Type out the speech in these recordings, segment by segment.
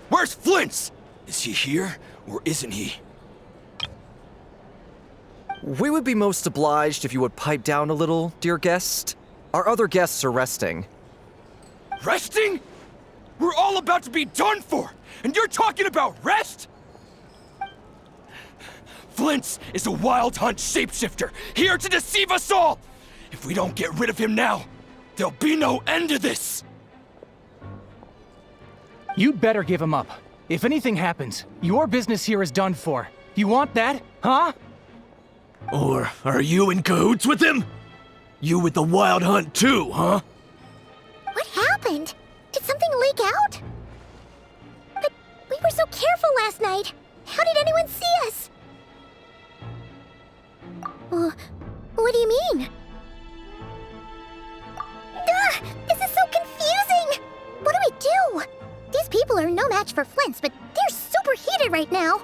Where's Flint's? Is he here, or isn't he? We would be most obliged if you would pipe down a little, dear guest. Our other guests are resting. Resting? We're all about to be done for, and you're talking about rest? Flint's is a wild hunt shapeshifter, here to deceive us all! If we don't get rid of him now, there'll be no end to this! You'd better give him up. If anything happens, your business here is done for. You want that, huh? Or are you in cahoots with him? You with the wild hunt too, huh? What happened? Did something leak out? But we were so careful last night. How did anyone see us? What do you mean? Ugh, this is so confusing! What do we do? These people are no match for Flint's, but they're super heated right now.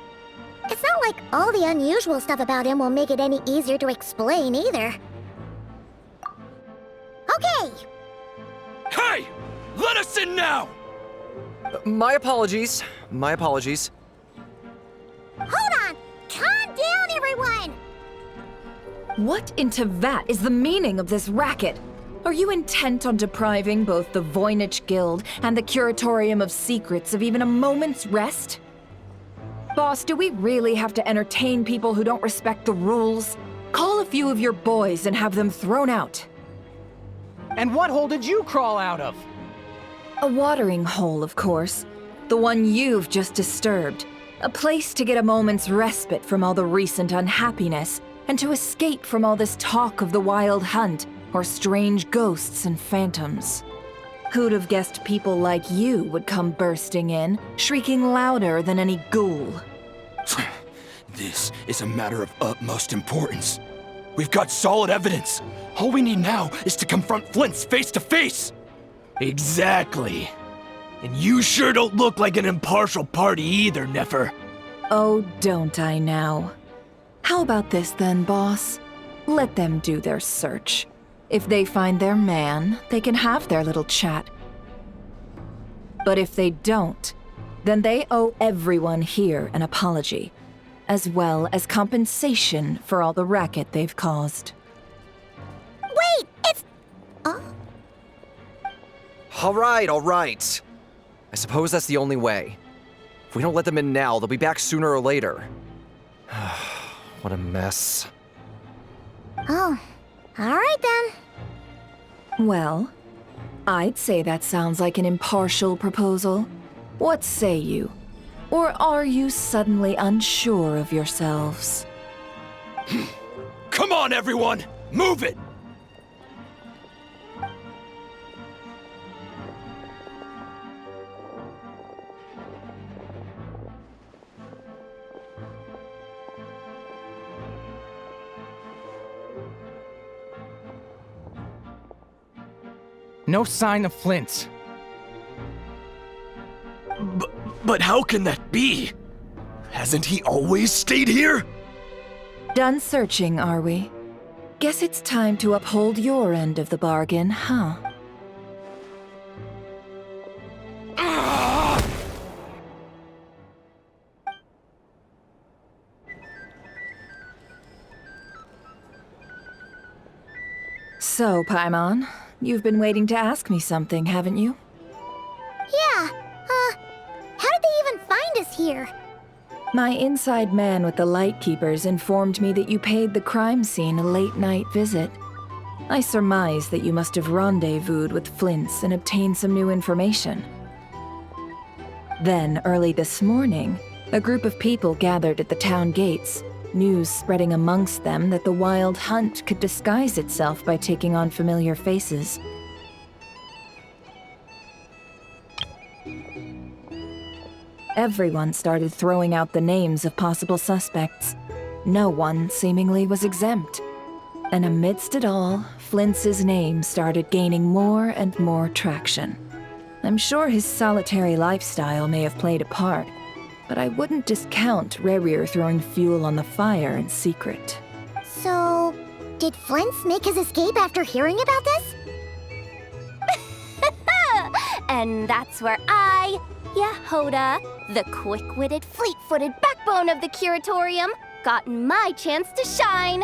It's not like all the unusual stuff about him will make it any easier to explain either. Okay! Hey! Let us in now! My apologies. My apologies. Hold on! Calm down, everyone! What in Tevat is the meaning of this racket? Are you intent on depriving both the Voynich Guild and the Curatorium of Secrets of even a moment's rest? Boss, do we really have to entertain people who don't respect the rules? Call a few of your boys and have them thrown out. And what hole did you crawl out of? A watering hole, of course. The one you've just disturbed. A place to get a moment's respite from all the recent unhappiness, and to escape from all this talk of the wild hunt, or strange ghosts and phantoms. Who'd have guessed people like you would come bursting in, shrieking louder than any ghoul? This is a matter of utmost importance. We've got solid evidence. All we need now is to confront Flint's face to face. Exactly. And you sure don't look like an impartial party either, Nefer. Oh, don't I now? How about this then, boss? Let them do their search. If they find their man, they can have their little chat. But if they don't, then they owe everyone here an apology, as well as compensation for all the racket they've caused. Wait, it's... All right. I suppose that's the only way. If we don't let them in now, they'll be back sooner or later. What a mess. Oh, all right then. Well, I'd say that sounds like an impartial proposal. What say you? Or are you suddenly unsure of yourselves? Come on, everyone! Move it! No sign of Flint's. But how can that be? Hasn't he always stayed here? Done searching, are we? Guess it's time to uphold your end of the bargain, huh? So, Paimon, you've been waiting to ask me something, haven't you? Yeah, how did they even find us here? My inside man with the Lightkeepers informed me that you paid the crime scene a late-night visit. I surmise that you must have rendezvoused with Flint's and obtained some new information. Then, early this morning, a group of people gathered at the town gates, news spreading amongst them that the wild hunt could disguise itself by taking on familiar faces. Everyone started throwing out the names of possible suspects. No one, seemingly, was exempt. And amidst it all, Flint's name started gaining more and more traction. I'm sure his solitary lifestyle may have played a part, but I wouldn't discount Rerir throwing fuel on the fire in secret. So, did Flint's make his escape after hearing about this? And that's where I I, Yehoda, the quick-witted, fleet-footed backbone of the curatorium, got my chance to shine.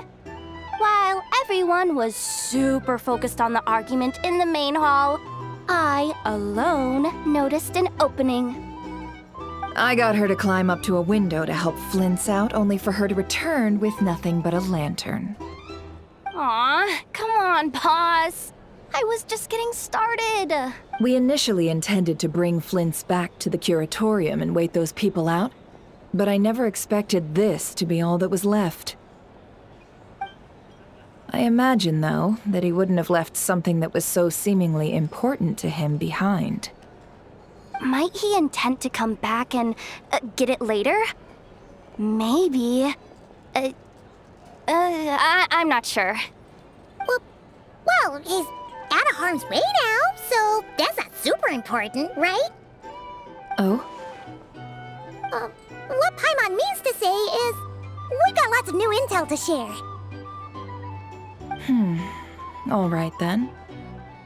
While everyone was super focused on the argument in the main hall, I alone noticed an opening. I got her to climb up to a window to help Flint's out, only for her to return with nothing but a lantern. Aw, come on, boss. I was just getting started. We initially intended to bring Flint's back to the curatorium and wait those people out, but I never expected this to be all that was left. I imagine, though, that he wouldn't have left something that was so seemingly important to him behind. Might he intend to come back and get it later? Maybe. I'm not sure. Well, he's out of harm's way now, so that's not super important, right? Oh? What Paimon means to say is, we got lots of new intel to share. All right, then.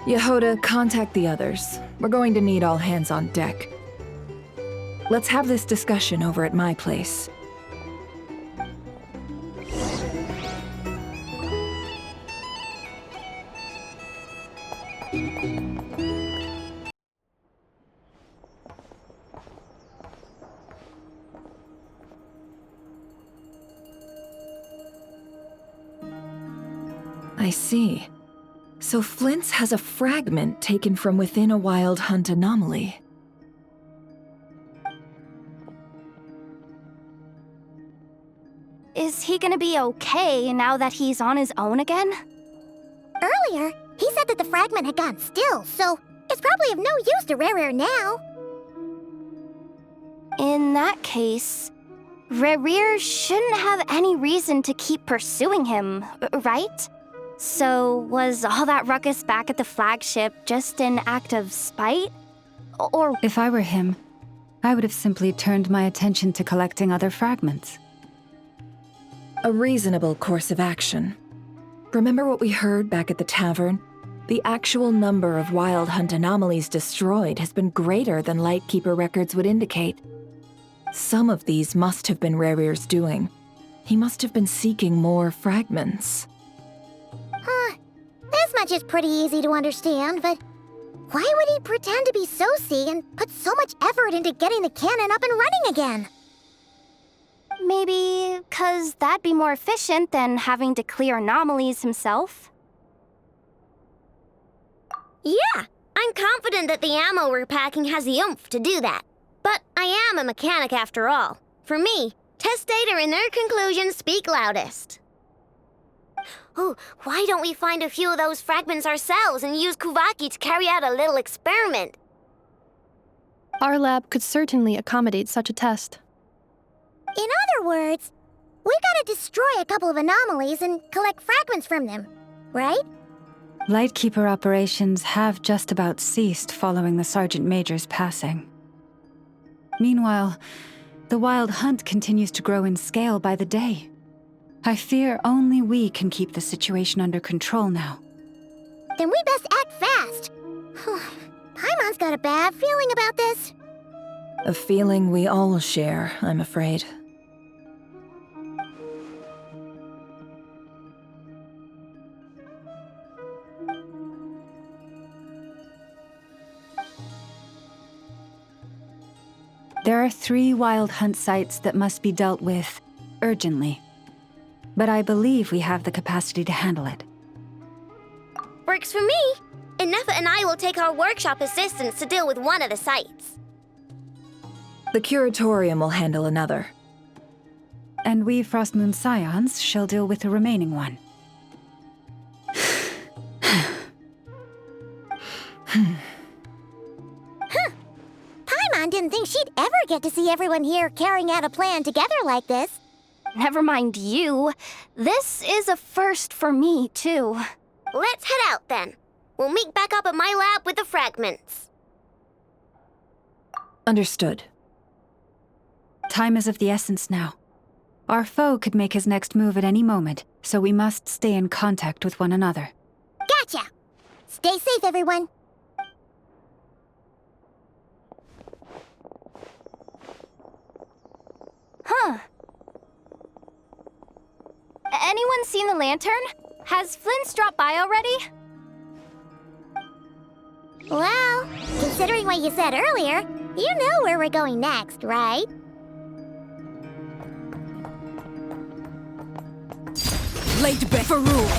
Yehoda, contact the others. We're going to need all hands on deck. Let's have this discussion over at my place. I see. So Flint's has a fragment taken from within a wild hunt anomaly. Is he gonna be okay now that he's on his own again? Earlier, he said that the fragment had gone still, so it's probably of no use to Rare now. In that case, Rare shouldn't have any reason to keep pursuing him, right? So was all that ruckus back at the flagship just an act of spite? Or If I were him, I would have simply turned my attention to collecting other fragments. A reasonable course of action. Remember what we heard back at the tavern? The actual number of wild hunt anomalies destroyed has been greater than Lightkeeper records would indicate. Some of these must have been Rare's doing. He must have been seeking more fragments. This much is pretty easy to understand, but why would he pretend to be Soci and put so much effort into getting the cannon up and running again? maybe 'cause that'd be more efficient than having to clear anomalies himself? Yeah, I'm confident that the ammo we're packing has the oomph to do that. But I am a mechanic after all. For me, test data and their conclusions speak loudest. Oh, why don't we find a few of those fragments ourselves and use Kuvaki to carry out a little experiment? Our lab could certainly accommodate such a test. In other words, we gotta destroy a couple of anomalies and collect fragments from them, right? Lightkeeper operations have just about ceased following the Sergeant Major's passing. Meanwhile, the wild hunt continues to grow in scale by the day. I fear only we can keep the situation under control now. Then we best act fast. Paimon's got a bad feeling about this. A feeling we all share, I'm afraid. There are 3 wild hunt sites that must be dealt with urgently. But I believe we have the capacity to handle it. Works for me. Nefa and I will take our workshop assistants to deal with one of the sites. The Curatorium will handle another. And we Frostmoon Scions shall deal with the remaining one. Paimon didn't think she'd ever get to see everyone here carrying out a plan together like this. Never mind you. This is a first for me, too. Let's head out then. We'll meet back up at my lab with the fragments. Understood. Time is of the essence now. Our foe could make his next move at any moment, so we must stay in contact with one another. Gotcha! Stay safe, everyone. Lantern? Has Flynn dropped by already? Well, considering what you said earlier, you know where we're going next, right? Laid back for rule.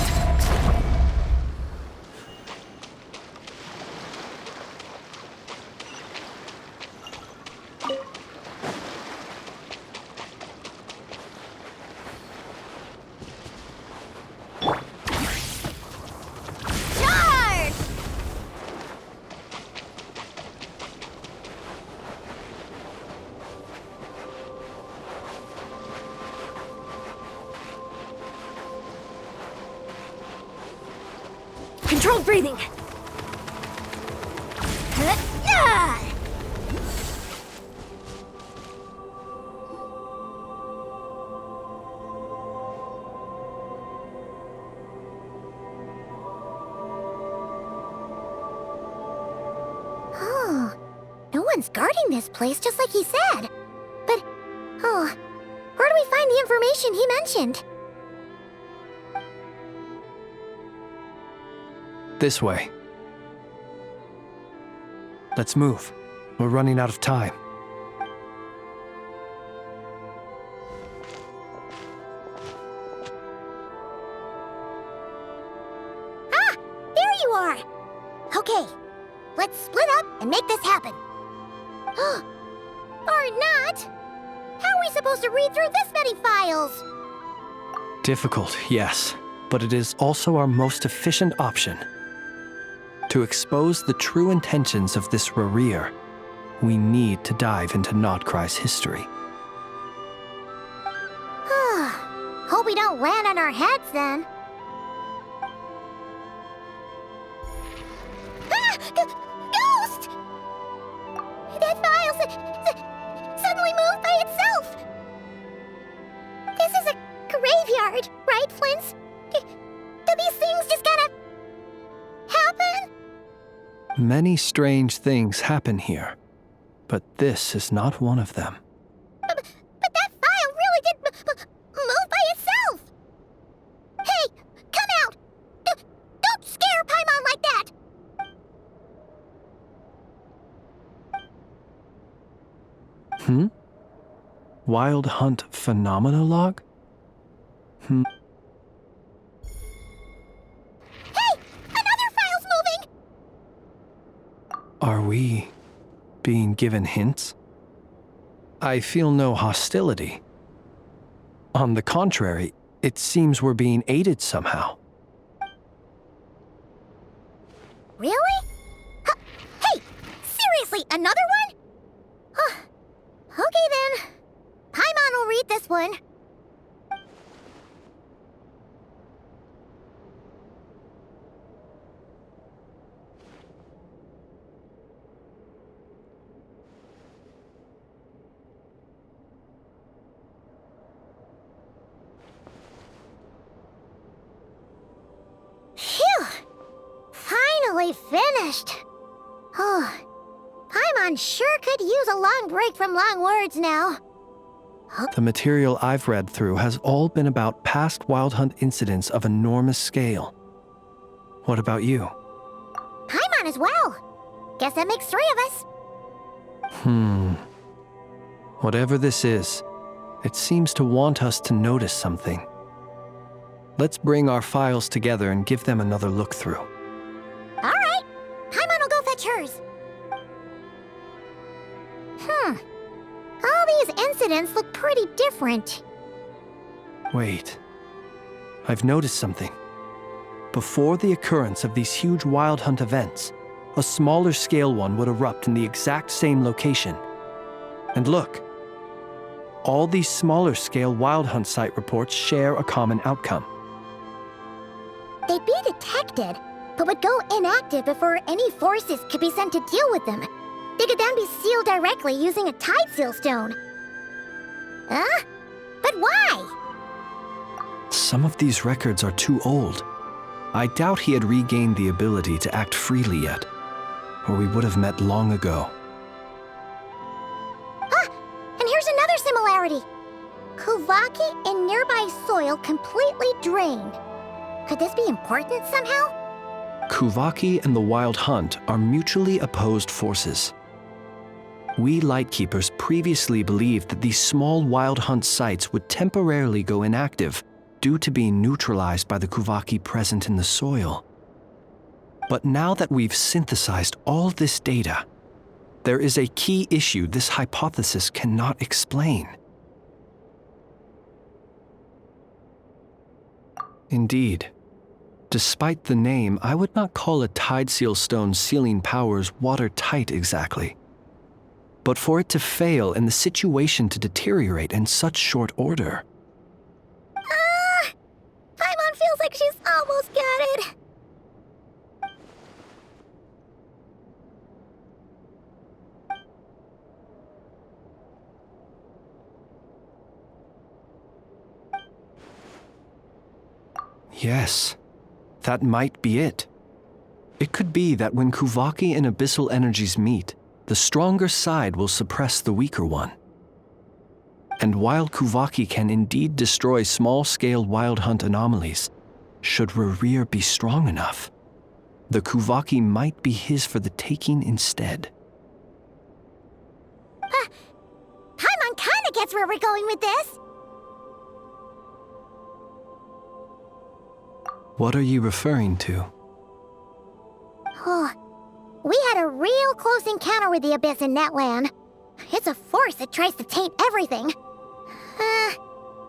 Controlled breathing. Oh, no one's guarding this place just like he said. But, oh, where do we find the information he mentioned? This way. Let's move. We're running out of time. Ah! There you are! Okay, let's split up and make this happen. Or not! How are we supposed to read through this many files? Difficult, yes, but it is also our most efficient option. To expose the true intentions of this Rereer, we need to dive into Nod-Krai's history. Hope we don't land on our heads then. Ah! Ghost! That file suddenly moved by itself! This is a graveyard, right, Flint? Do these things just kind of happen? Many strange things happen here, but this is not one of them. But that file really did move by itself! Hey, come out! Don't scare Paimon like that! Wild Hunt Phenomenologue? Hey! Another file's moving! Are we being given hints? I feel no hostility. On the contrary, it seems we're being aided somehow. Really? Hey! Seriously, another one? Okay then. Paimon will read this one. Phew! Finally finished. Oh, Paimon sure could use a long break from long words now. The material I've read through has all been about past Wild Hunt incidents of enormous scale. What about you? Paimon as well. Guess that makes 3 of us. Whatever this is, it seems to want us to notice something. Let's bring our files together and give them another look through. All right. Paimon will go fetch hers. All these incidents look pretty different. Wait. I've noticed something. Before the occurrence of these huge Wild Hunt events, a smaller scale one would erupt in the exact same location. And look. All these smaller scale Wild Hunt site reports share a common outcome. They'd be detected, but would go inactive before any forces could be sent to deal with them. They could then be sealed directly using a tide seal stone. Huh? But why? Some of these records are too old. I doubt he had regained the ability to act freely yet, or we would have met long ago. Ah! And here's another similarity. Kuvaki and nearby soil completely drained. Could this be important somehow? Kuvaki and the Wild Hunt are mutually opposed forces. We Lightkeepers previously believed that these small Wild Hunt sites would temporarily go inactive due to being neutralized by the Kuvaki present in the soil. But now that we've synthesized all this data, there is a key issue this hypothesis cannot explain. Indeed, despite the name, I would not call a Tideseal Stone's sealing powers watertight exactly. But for it to fail and the situation to deteriorate in such short order. Paimon feels like she's almost got it. Yes, that might be it. It could be that when Kuvaki and Abyssal energies meet, the stronger side will suppress the weaker one. And while Kuvaki can indeed destroy small-scale Wild Hunt anomalies, should Rerir be strong enough, the Kuvaki might be his for the taking instead. Paimon kinda gets where we're going with this. What are you referring to? Oh, we had a real close encounter with the Abyss in Netland. It's a force that tries to taint everything.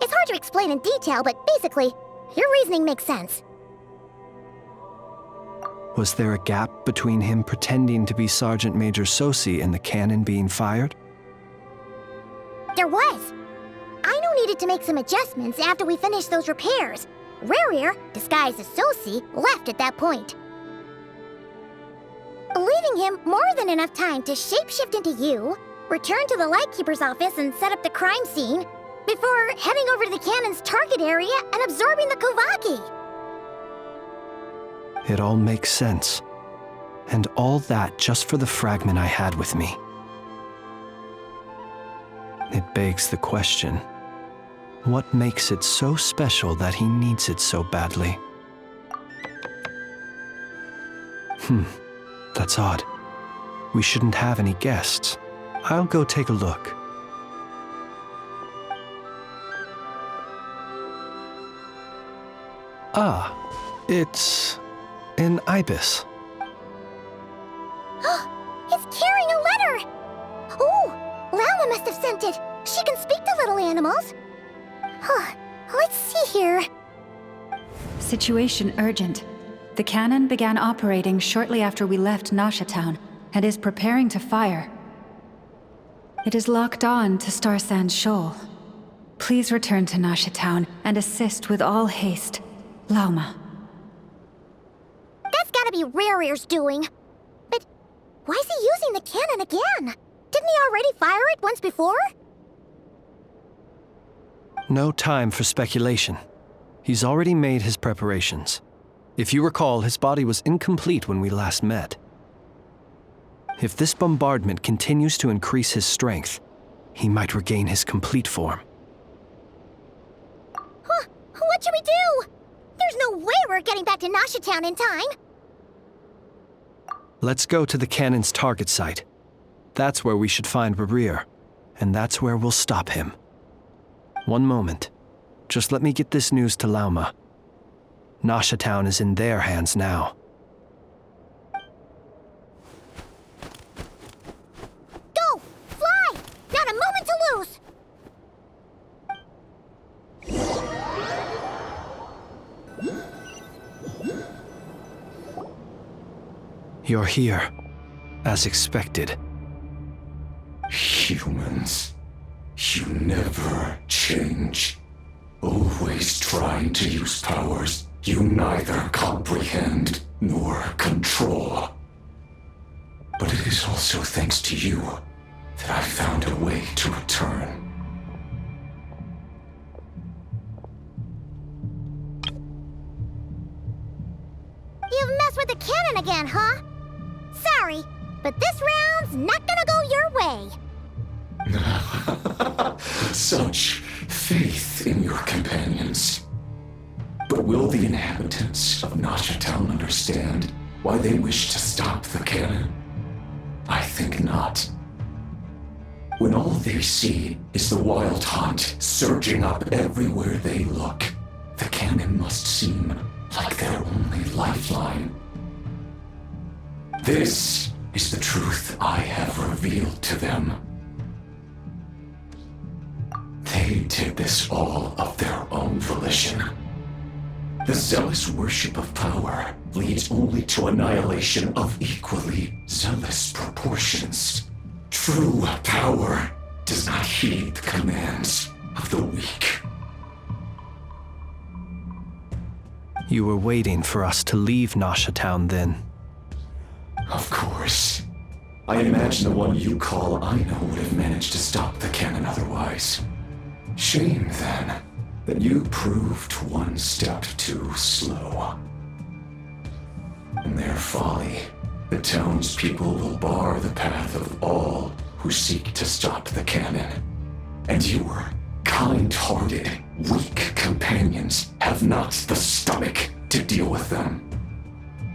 It's hard to explain in detail, but basically, your reasoning makes sense. Was there a gap between him pretending to be Sergeant Major Sosi and the cannon being fired? There was. Aino needed to make some adjustments after we finished those repairs. Rerir, disguised as Sosi, left at that point, leaving him more than enough time to shapeshift into you, return to the Lightkeeper's office and set up the crime scene, before heading over to the cannon's target area and absorbing the Kuvaki. It all makes sense. And all that just for the fragment I had with me. It begs the question, what makes it so special that he needs it so badly? That's odd. We shouldn't have any guests. I'll go take a look. Ah, it's an ibis. It's carrying a letter! Ooh, Lama must have sent it. She can speak to little animals. Let's see here. Situation urgent. The cannon began operating shortly after we left Nasha Town and is preparing to fire. It is locked on to Star Sand Shoal. Please return to Nasha Town and assist with all haste. Lauma. That's gotta be Rerir's doing. But why is he using the cannon again? Didn't he already fire it once before? No time for speculation. He's already made his preparations. If you recall, his body was incomplete when we last met. If this bombardment continues to increase his strength, he might regain his complete form. What should we do? There's no way we're getting back to Nasha Town in time. Let's go to the cannon's target site. That's where we should find Rerir, and that's where we'll stop him. One moment. Just let me get this news to Lauma. Nasha Town is in their hands now. Go! Fly! Not a moment to lose! You're here, as expected. Humans, you never change. Always trying to use powers you neither comprehend nor control. But it is also thanks to you that I found a way to return. You've messed with the cannon again, huh? Sorry, but this round's not gonna go your way. Such faith in your companions. But will the inhabitants of Nasha Town understand why they wish to stop the cannon? I think not. When all they see is the wild hunt surging up everywhere they look, the cannon must seem like their only lifeline. This is the truth I have revealed to them. They did this all of their own volition. The zealous worship of power leads only to annihilation of equally zealous proportions. True power does not heed the commands of the weak. You were waiting for us to leave Nasha Town then. Of course. I imagine the one you call Aina would have managed to stop the cannon otherwise. Shame, then, that you proved one step too slow. In their folly, the townspeople will bar the path of all who seek to stop the cannon. And your kind-hearted, weak companions have not the stomach to deal with them.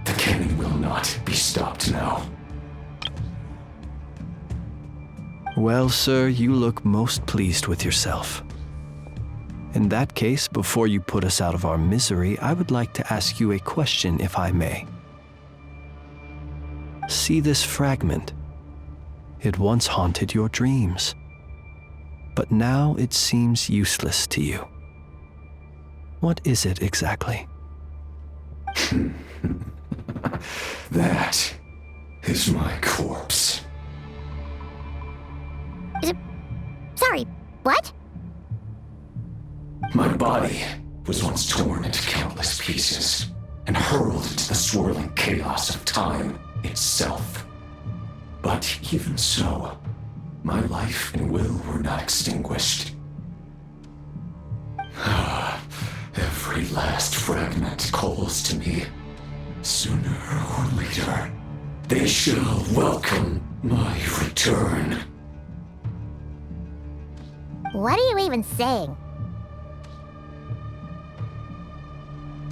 The cannon will not be stopped now. Well, sir, you look most pleased with yourself. In that case, before you put us out of our misery, I would like to ask you a question, if I may. See this fragment? It once haunted your dreams, but now it seems useless to you. What is it exactly? That is my corpse. Sorry, what? My body was once torn into countless pieces and hurled into the swirling chaos of time itself. But even so, my life and will were not extinguished. Every last fragment calls to me. Sooner or later, they shall welcome my return. What are you even saying?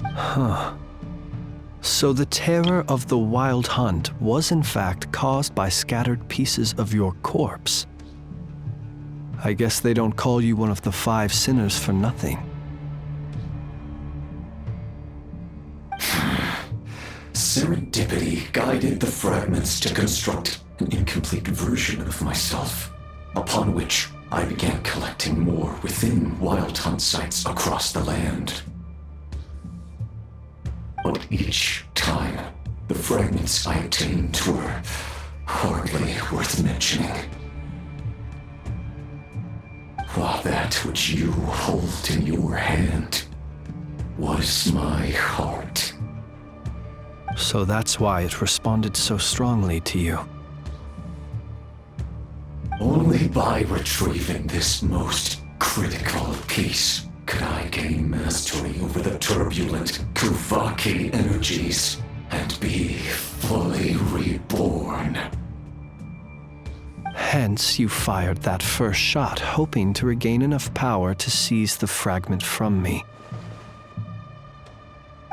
Huh. So the terror of the wild hunt was in fact caused by scattered pieces of your corpse. I guess they don't call you one of the 5 sinners for nothing. Serendipity guided the fragments to construct an incomplete version of myself, upon which I began collecting more within wild hunt sites across the land. But each time, the fragments I obtained were hardly worth mentioning. While that which you hold in your hand was my heart. So that's why it responded so strongly to you. Only by retrieving this most critical piece could I gain mastery over the turbulent Kuvaki energies and be fully reborn. Hence, you fired that first shot, hoping to regain enough power to seize the fragment from me.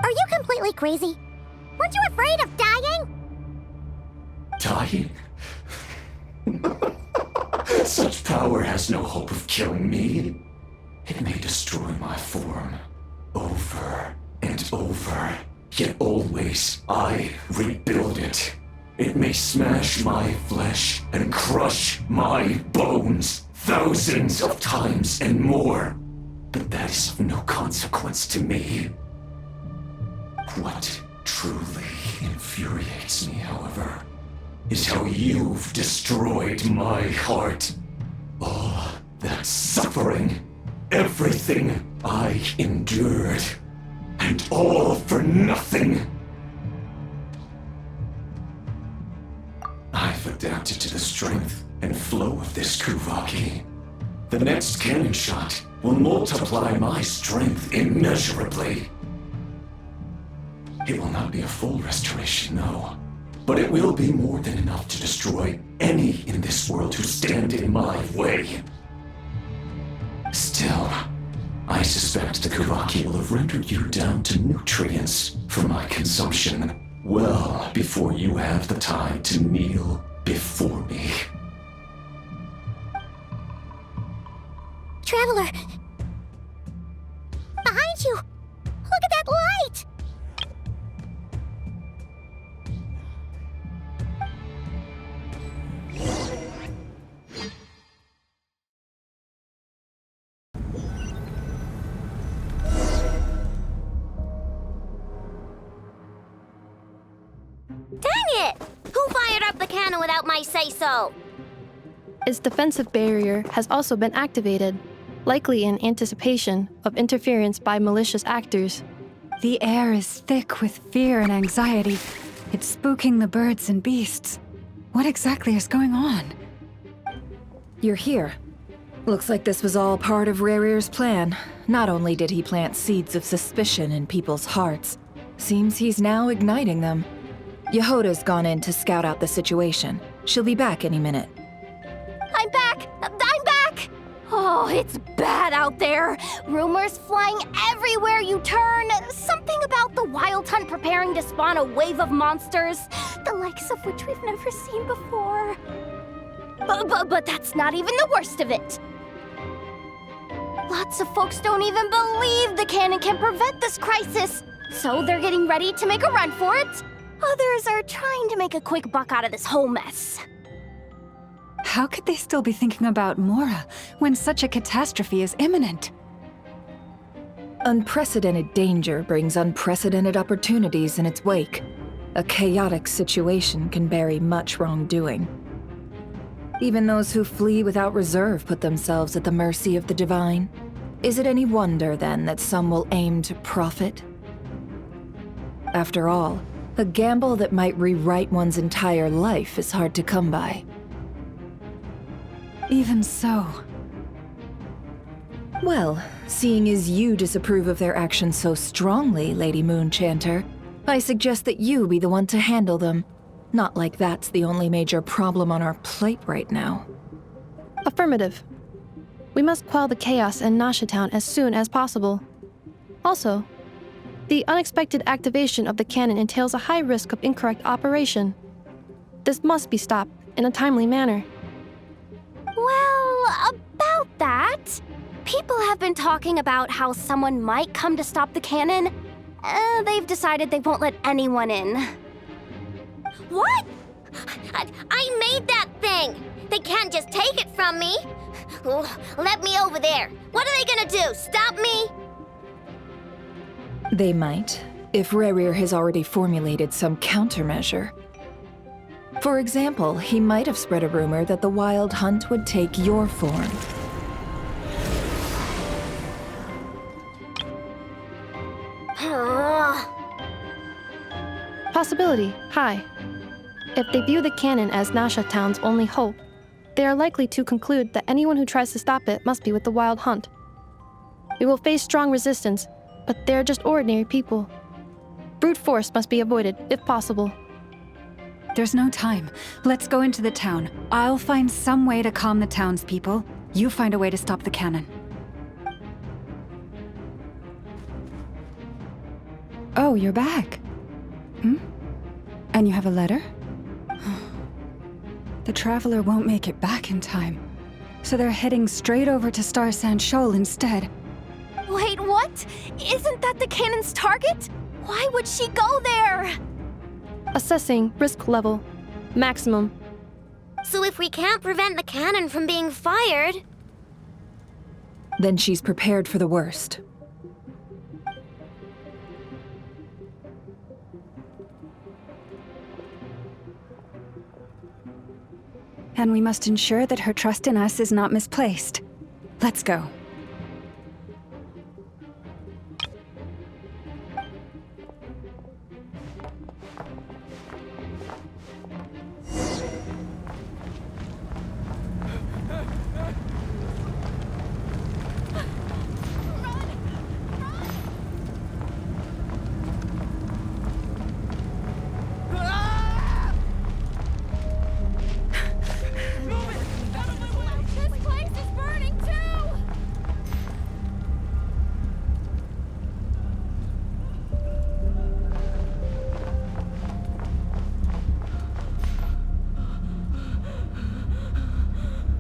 Are you completely crazy? Weren't you afraid of dying? Dying? Such power has no hope of killing me. It may destroy my form over and over, yet always I rebuild it. It may smash my flesh and crush my bones thousands of times and more, but that is of no consequence to me. What truly infuriates me, however, is how you've destroyed my heart. All that suffering, everything I endured, and all for nothing. I've adapted to the strength and flow of this Kuvaki. The next cannon shot will multiply my strength immeasurably. It will not be a full restoration, no, but it will be more than enough to destroy any in this world who stand in my way. Still, I suspect the Karaki will have rendered you down to nutrients for my consumption well before you have the time to kneel before me. Traveler! Behind you! Look at that light! Dang it! Who fired up the cannon without my say-so? Its defensive barrier has also been activated, likely in anticipation of interference by malicious actors. The air is thick with fear and anxiety. It's spooking the birds and beasts. What exactly is going on? You're here. Looks like this was all part of Rarir's plan. Not only did he plant seeds of suspicion in people's hearts, seems he's now igniting them. Yehoda's gone in to scout out the situation. She'll be back any minute. I'm back! I'm back! Oh, it's bad out there. Rumors flying everywhere you turn. Something about the Wild Hunt preparing to spawn a wave of monsters, the likes of which we've never seen before. But that's not even the worst of it. Lots of folks don't even believe the cannon can prevent this crisis, so they're getting ready to make a run for it. Others are trying to make a quick buck out of this whole mess. How could they still be thinking about Mora when such a catastrophe is imminent? Unprecedented danger brings unprecedented opportunities in its wake. A chaotic situation can bury much wrongdoing. Even those who flee without reserve put themselves at the mercy of the divine. Is it any wonder, then, that some will aim to profit? After all, a gamble that might rewrite one's entire life is hard to come by. Even so. Well, seeing as you disapprove of their actions so strongly, Lady Moonchanter, I suggest that you be the one to handle them. Not like that's the only major problem on our plate right now. Affirmative. We must quell the chaos in Nasha Town as soon as possible. Also, the unexpected activation of the cannon entails a high risk of incorrect operation. This must be stopped in a timely manner. Well, about that, people have been talking about how someone might come to stop the cannon. They've decided they won't let anyone in. What? I made that thing! They can't just take it from me! Let me over there! What are they gonna do, stop me? They might, if Rarir has already formulated some countermeasure. For example, he might have spread a rumor that the Wild Hunt would take your form. Possibility high. If they view the cannon as Nasha Town's only hope, they are likely to conclude that anyone who tries to stop it must be with the Wild Hunt. We will face strong resistance, but they're just ordinary people. Brute force must be avoided, if possible. There's no time. Let's go into the town. I'll find some way to calm the townspeople. You find a way to stop the cannon. Oh, you're back. And you have a letter? The Traveler won't make it back in time. So they're heading straight over to Star Sand Shoal instead. Wait, what? Isn't that the cannon's target? Why would she go there? Assessing risk level. Maximum. So if we can't prevent the cannon from being fired... Then she's prepared for the worst. And we must ensure that her trust in us is not misplaced. Let's go.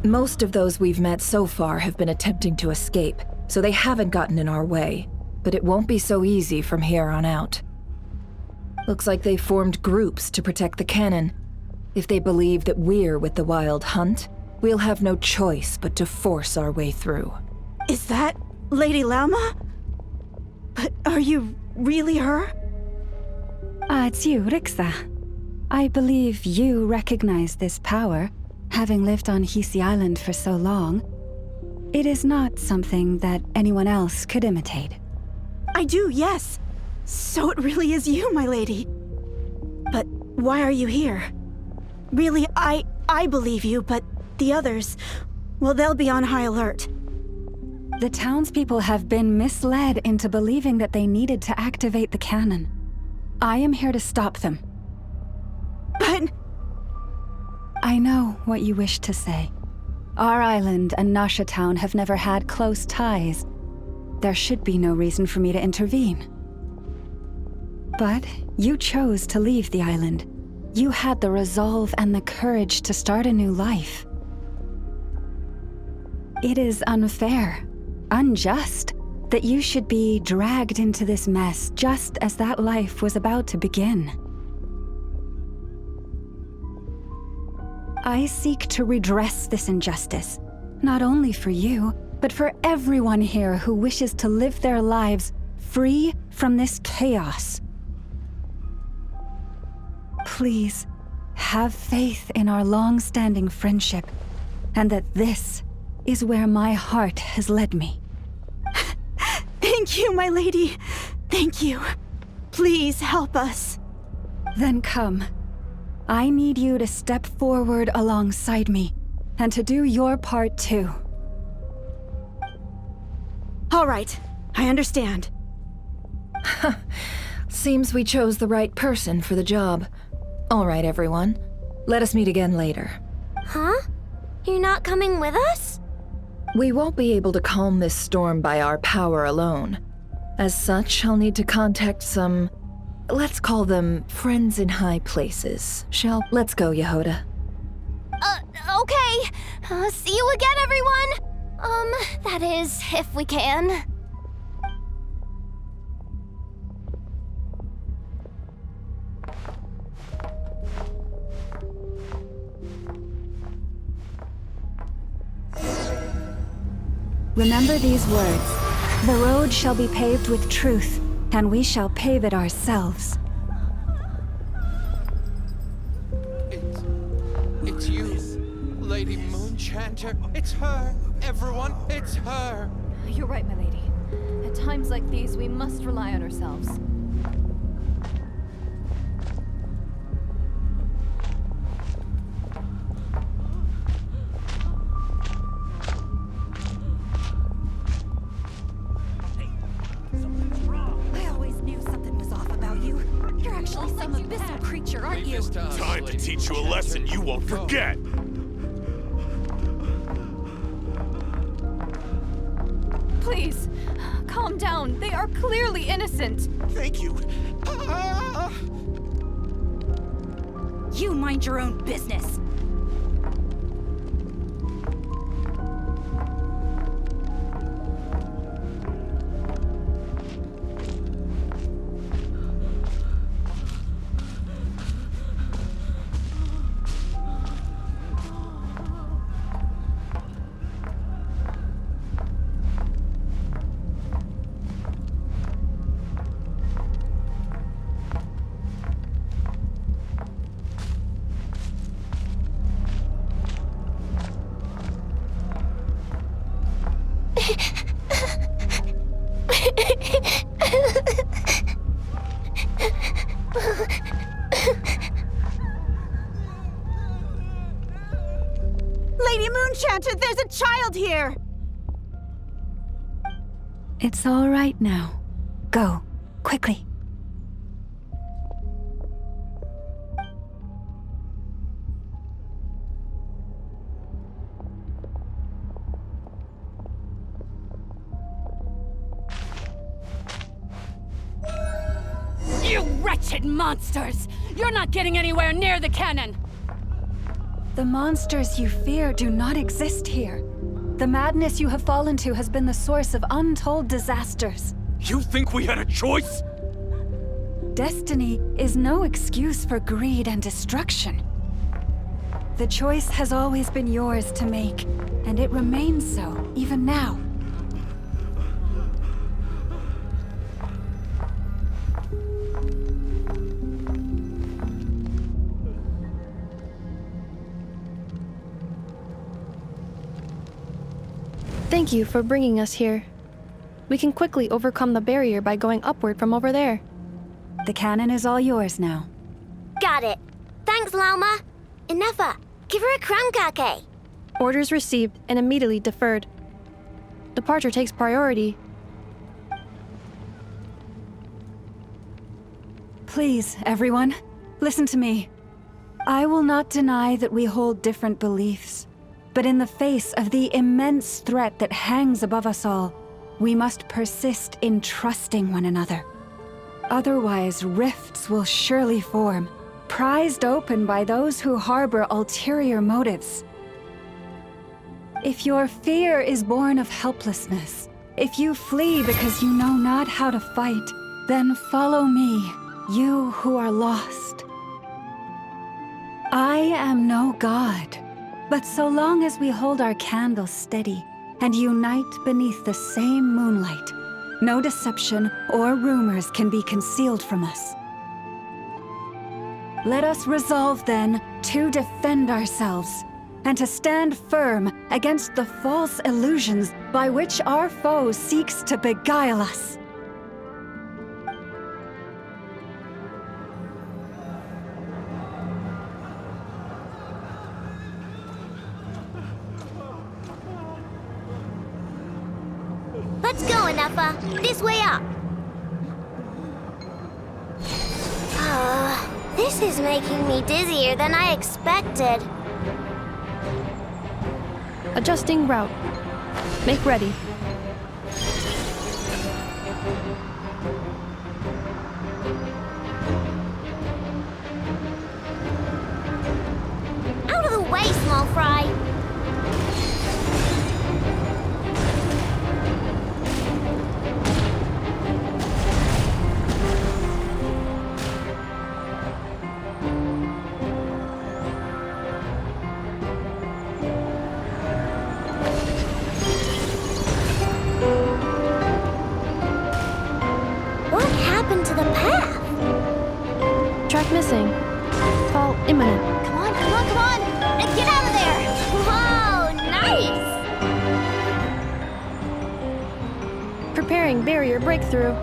Most of those we've met so far have been attempting to escape, so they haven't gotten in our way. But it won't be so easy from here on out. Looks like they formed groups to protect the cannon. If they believe that we're with the Wild Hunt, we'll have no choice but to force our way through. Is that Lady Lama? But are you really her? It's you, Rixa. I believe you recognize this power, having lived on Hisi Island for so long. It is not something that anyone else could imitate. I do, yes. So it really is you, my lady. But why are you here? Really, I believe you, but the others, well, they'll be on high alert. The townspeople have been misled into believing that they needed to activate the cannon. I am here to stop them. But... I know what you wish to say. Our island and Nasha Town have never had close ties. There should be no reason for me to intervene. But you chose to leave the island. You had the resolve and the courage to start a new life. It is unfair, unjust, that you should be dragged into this mess just as that life was about to begin. I seek to redress this injustice, not only for you, but for everyone here who wishes to live their lives free from this chaos. Please, have faith in our long-standing friendship, and that this is where my heart has led me. Thank you, my lady. Thank you. Please help us. Then come. I need you to step forward alongside me, and to do your part too. All right, I understand. Seems we chose the right person for the job. All right, everyone. Let us meet again later. Huh? You're not coming with us? We won't be able to calm this storm by our power alone. As such, I'll need to contact some... let's call them friends in high places. Let's go, Yehoda. Okay. See you again, everyone! That is, if we can. Remember these words. The road shall be paved with truth, and we shall pave it ourselves. It's you, Lady Moonchanter. It's her. Everyone, it's her. You're right, my lady. At times like these, we must rely on ourselves. Time to teach you a lesson you won't forget! Please, calm down. They are clearly innocent. Thank you. You mind your own business. Lady Moonchanter, there's a child here! It's all right now. Go, quickly. You wretched monsters! You're not getting anywhere near the cannon! The monsters you fear do not exist here. The madness you have fallen to has been the source of untold disasters. You think we had a choice? Destiny is no excuse for greed and destruction. The choice has always been yours to make, and it remains so, even now. Thank you for bringing us here. We can quickly overcome the barrier by going upward from over there. The cannon is all yours now. Got it. Thanks, Lauma. Enough. Give her a crumbcake. Orders received and immediately deferred. Departure takes priority. Please, everyone, listen to me. I will not deny that we hold different beliefs, but in the face of the immense threat that hangs above us all, we must persist in trusting one another. Otherwise, rifts will surely form, prized open by those who harbor ulterior motives. If your fear is born of helplessness, if you flee because you know not how to fight, then follow me, you who are lost. I am no god, but so long as we hold our candles steady and unite beneath the same moonlight, no deception or rumors can be concealed from us. Let us resolve, then, to defend ourselves and to stand firm against the false illusions by which our foe seeks to beguile us. Let's go, Enougha. This way up. This is making me dizzier than I expected. Adjusting route. Make ready. Out of the way, small fry. Missing. Fall imminent. Come on, come on, come on! Get out of there! Whoa, nice! Preparing barrier breakthrough.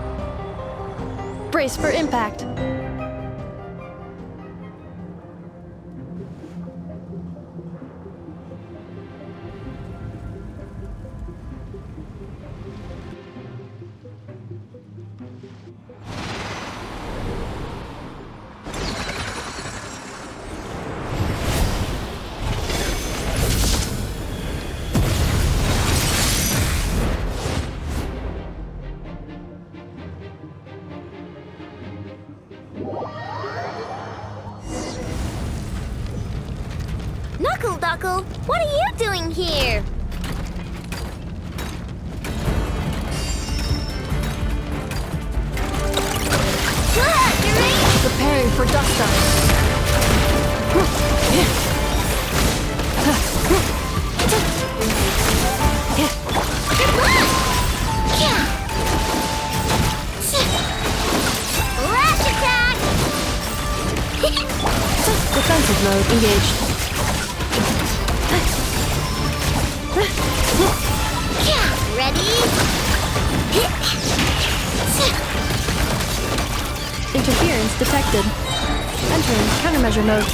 Brace for impact. What are you doing here? Preparing for dust up. Rash attack! Defensive mode engaged. Ready? Interference detected. Entering countermeasure mode.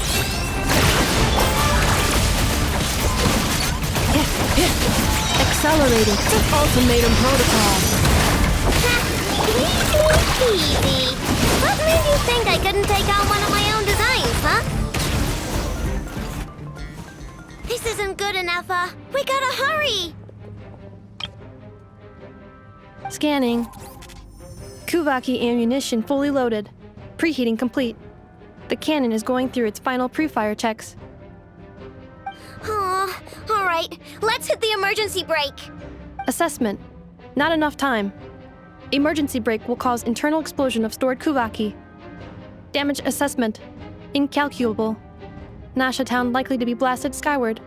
Accelerating. Ultimatum protocol. Easy. What made you think I couldn't take out one of my own designs, huh? This isn't good enough, We gotta hurry! Scanning. Kuvaki ammunition fully loaded. Preheating complete. The cannon is going through its final pre-fire checks. All right, let's hit the emergency brake. Assessment. Not enough time. Emergency brake will cause internal explosion of stored Kuvaki. Damage assessment. Incalculable. Nasha Town likely to be blasted skyward.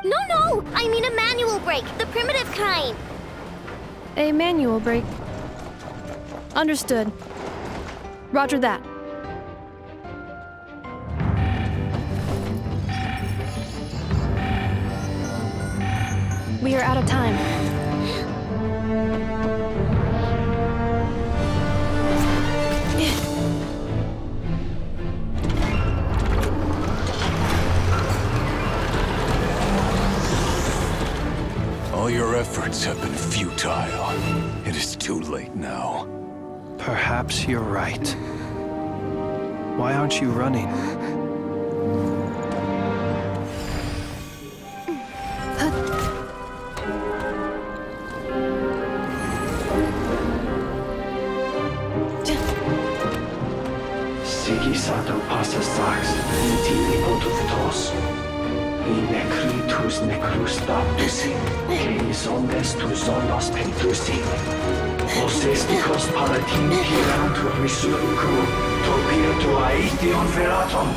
No, I mean a manual brake, the primitive kind. A manual brake. Understood. Roger that. We are out of time. All your efforts have been futile. It is too late now. Perhaps you're right. Why aren't you running? Sigisato passa sax, intimi otus necritus necrus baptusi, cenis omnes tu zonos pentusi. Osesticos palatin pirantur risurcu, topirtu aetion veratum.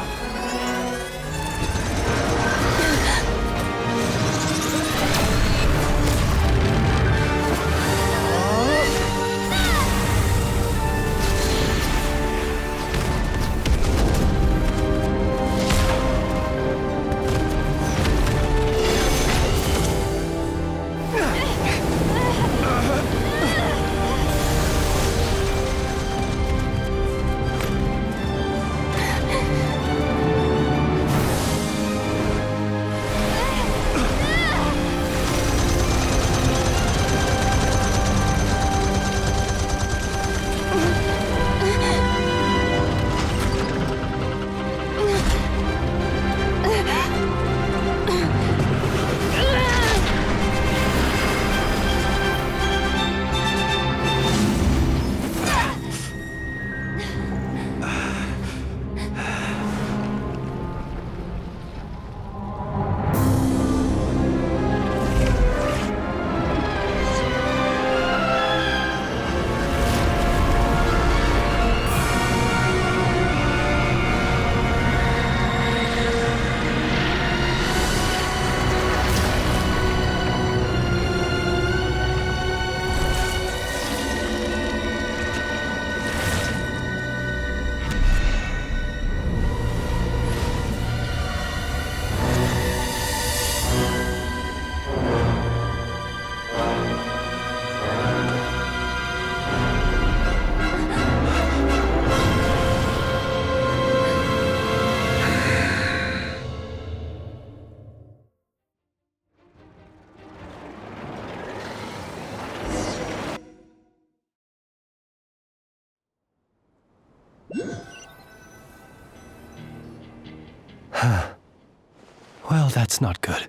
Well, that's not good.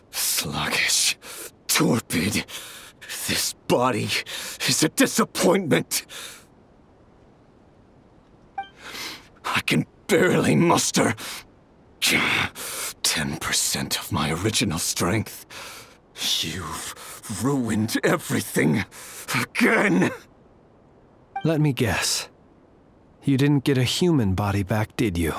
Sluggish. Torpid. This body is a disappointment. I can barely muster 10% of my original strength. You've ruined everything again. Let me guess. You didn't get a human body back, did you?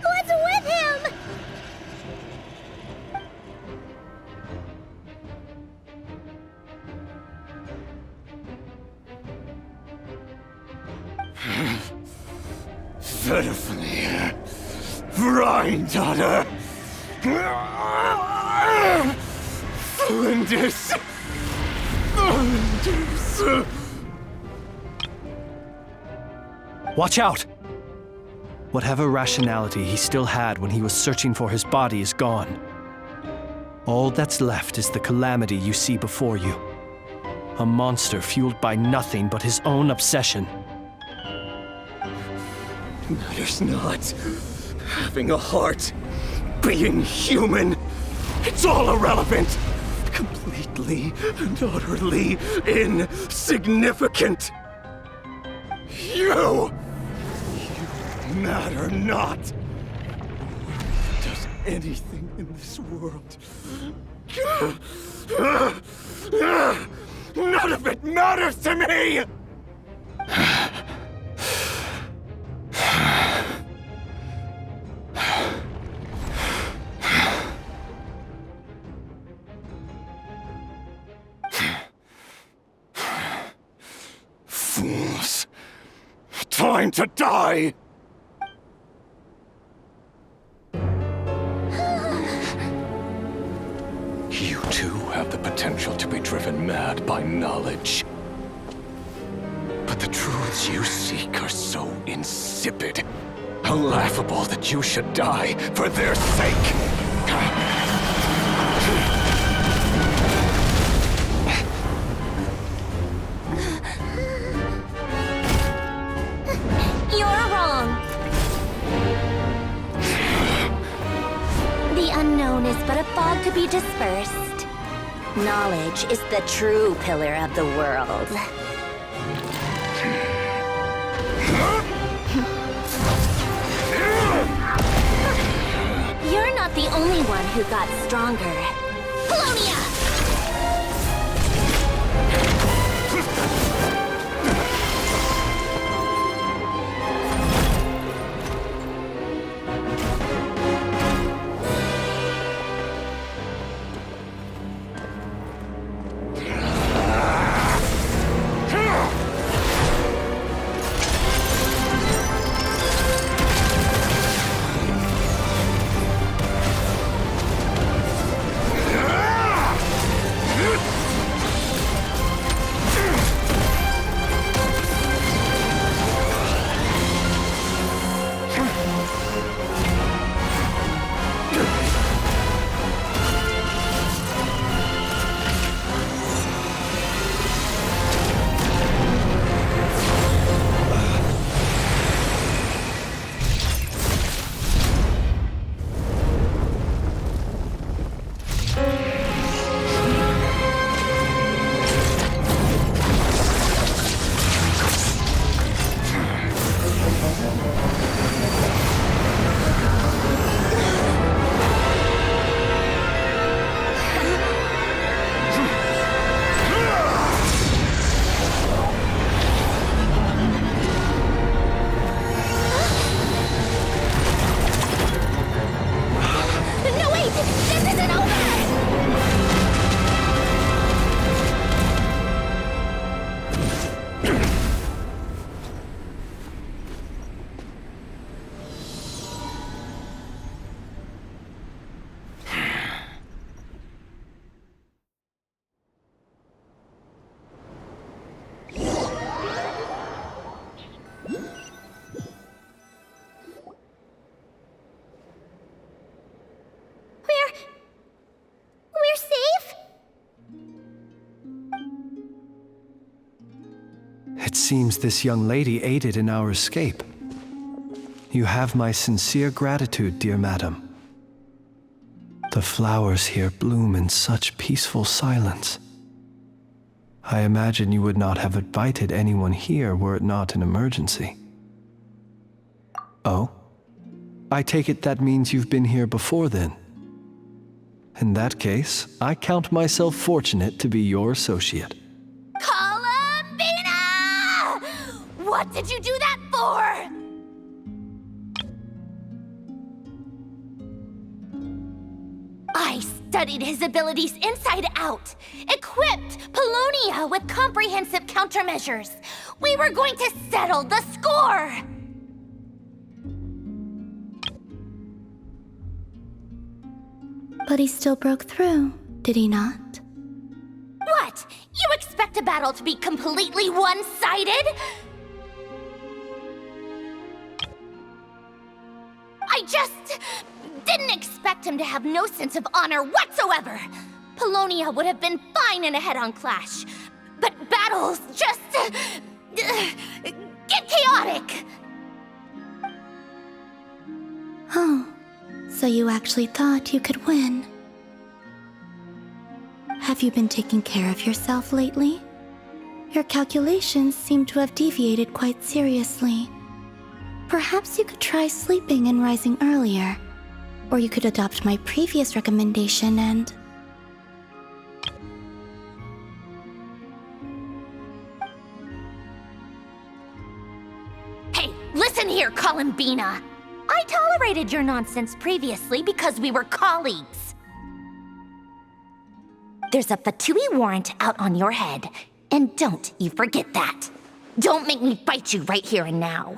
What's with him? Verfnir. Rheindaughter. Flinders. Watch out! Whatever rationality he still had when he was searching for his body is gone. All that's left is the calamity you see before you. A monster fueled by nothing but his own obsession. Matters not. Having a heart, being human, It's all irrelevant! Completely and utterly insignificant! You matter not! Does anything in this world... None of it matters to me! Fools. Time to die! You too have the potential to be driven mad by knowledge. But the truths you seek are so insipid, laughable that you should die for their sake. You're wrong. The unknown is but a fog to be dispersed. Knowledge is the true pillar of the world. You're not the only one who got stronger. Polonia! It seems this young lady aided in our escape. You have my sincere gratitude, dear madam. The flowers here bloom in such peaceful silence. I imagine you would not have invited anyone here were it not an emergency. Oh? I take it that means you've been here before then. In that case, I count myself fortunate to be your associate. What did you do that for? I studied his abilities inside out, equipped Polonia with comprehensive countermeasures. We were going to settle the score! But he still broke through, did he not? What? You expect a battle to be completely one-sided? I just didn't expect him to have no sense of honor whatsoever. Polonia would have been fine in a head-on clash, but battles just get chaotic. Oh, so you actually thought you could win? have you been taking care of yourself lately? Your calculations seem to have deviated quite seriously. Perhaps you could try sleeping and rising earlier. Or you could adopt my previous recommendation and... Hey, listen here, Columbina! I tolerated your nonsense previously because we were colleagues. There's a Fatui warrant out on your head, and don't you forget that. Don't make me fight you right here and now.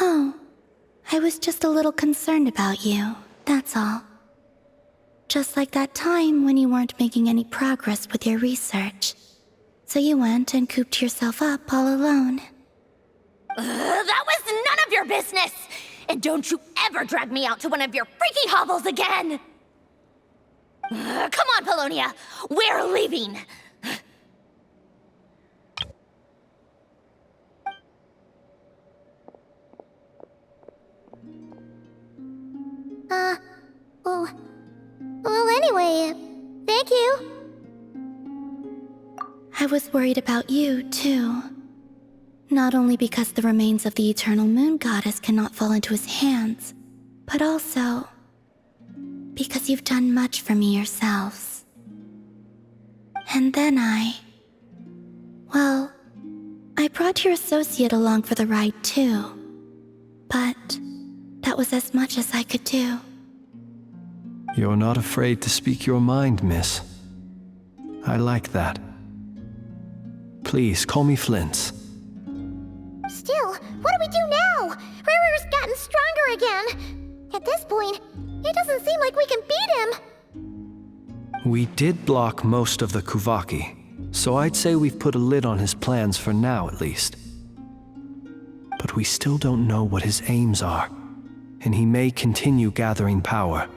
Oh, I was just a little concerned about you, that's all. Just like that time when you weren't making any progress with your research. So you went and cooped yourself up all alone. That was none of your business! And don't you ever drag me out to one of your freaky hovels again! Come on, Polonia! We're leaving! Well, anyway, thank you. I was worried about you, too. Not only because the remains of the eternal moon goddess cannot fall into his hands, but also because you've done much for me yourselves. And then I brought your associate along for the ride, too. But that was as much as I could do. You're not afraid to speak your mind, miss. I like that. Please, call me Flint's. Still, what do we do now? Riri's gotten stronger again. At this point, it doesn't seem like we can beat him. We did block most of the Kuvaki, so I'd say we've put a lid on his plans for now, at least. But we still don't know what his aims are, and he may continue gathering power.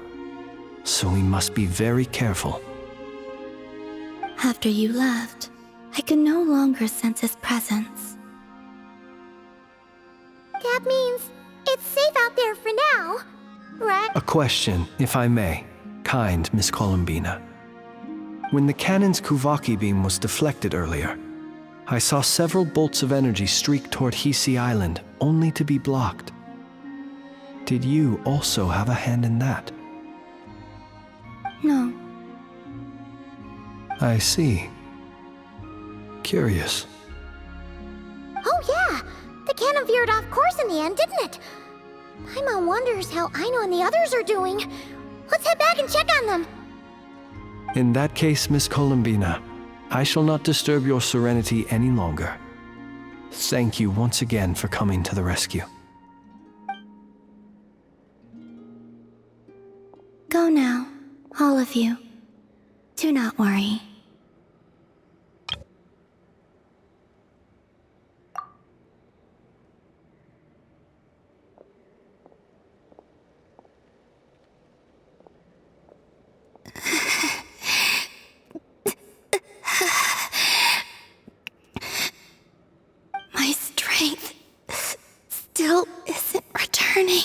So we must be very careful. After you left, I could no longer sense his presence. That means it's safe out there for now, right? A question, if I may, kind Miss Columbina. When the cannon's Kuvaki beam was deflected earlier, I saw several bolts of energy streak toward Hisi Island, only to be blocked. Did you also have a hand in that? No. I see. Curious. Oh yeah! The cannon veered off course in the end, didn't it? Paimon wonders how Aino and the others are doing. Let's head back and check on them. In that case, Miss Columbina, I shall not disturb your serenity any longer. Thank you once again for coming to the rescue. Go now, all of you. Do not worry. My strength still isn't returning.